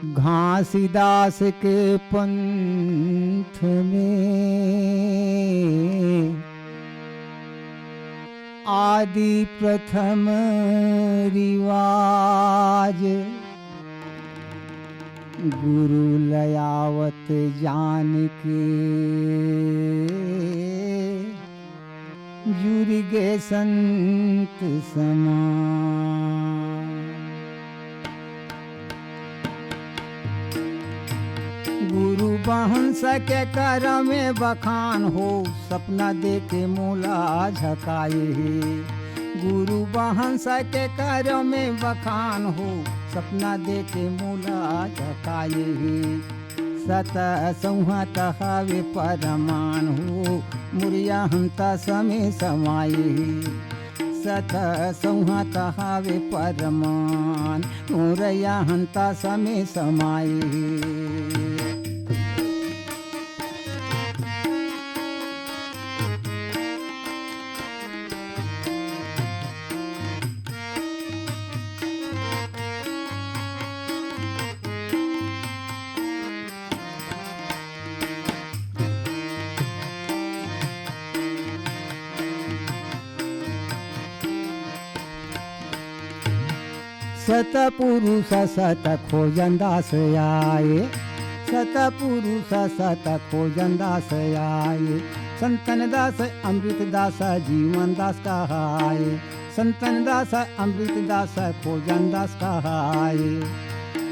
घासीदास के पंथ में आदि प्रथम रिवाज, गुरु लयावत जान के जुड़ गे संत समान। गुरु बहंस के कर में बखान हो, सपना दे के मूला झकाए। गुरु बहंस के कर में बखान हो, सपना दे के मूला झकाए। सत संहत हवे परमान हो, मुरिया हंता समय समाये। सत संहत हवे परमान, मुरिया हंता समय समाये। सतपुरुष सत खोजंदास आए, सतपुरुष सत खोजंदास आए। संतन दास अमृत दास जीवन दास कहाए। संतन दास अमृत दास खोजन दास कहाए।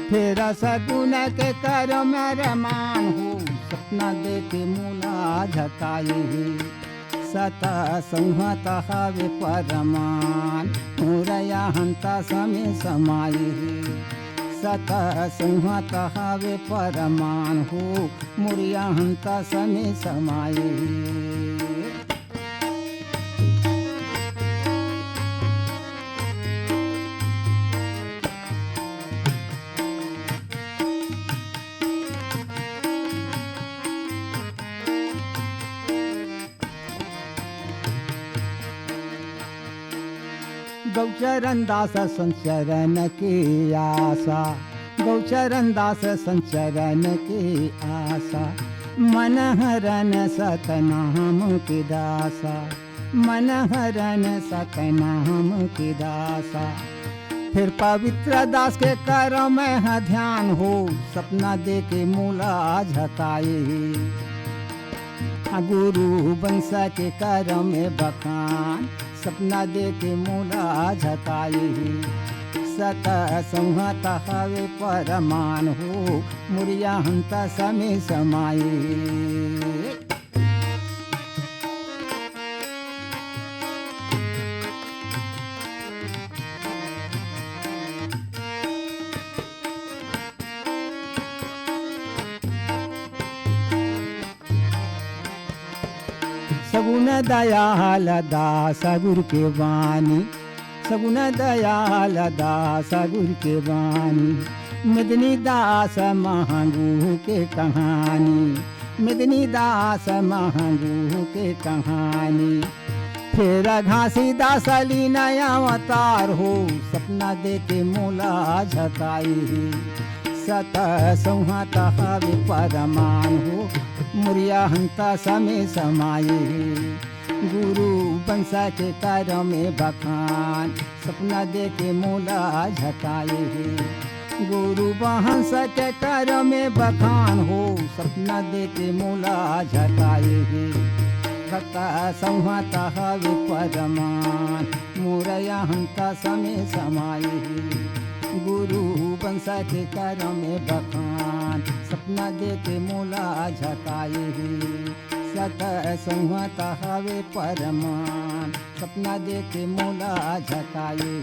फिर सगुन के कर में रमान हो, सपना दे के मूला झकाए। सत संहत हवे परमान, मुरया हंता समय समाये। सत संहत हवे परमान हो, मुरिया हंता समय समाये। गौचरण दास संचरण की आशा, गौचरण दास संचरण की आशा। मन हरन सतनाम की दासा, मन हरन सतनाम की दासा। फिर पवित्र दास के कर में है ध्यान हो, सपना दे के मूला झकाए। गुरु बंस के कर में बखान, सपना दे के मूला झकाए। सत संहत हवे परमान हो, मुरिया हंता समय समाये। सगुन दयाल दास गुरु के वाणी, सगुन दयाल दास गुरु के वाणी। मिदनी दास महंगू के कहानी, मिदनी दास महंगू के कहानी। फिर घासी दास ली नया अवतार हो, सपना दे के मूला झकाए। सत संहत हवे परमान हो, मुरिया हंता समय समाये। गुरु बंसा के कर में बखान, सपना दे के मूला झकाए। गुरु बहंस के कर में बखान हो, सपना दे के मूला झकाए। भक्त संहत हवे परमान, मुरिया हंता समय समाये। गुरु बंस के कर में बखान, सपना दे के मूला झकाए। सत संहत हवे परमान, सपना दे के मूला झकाए।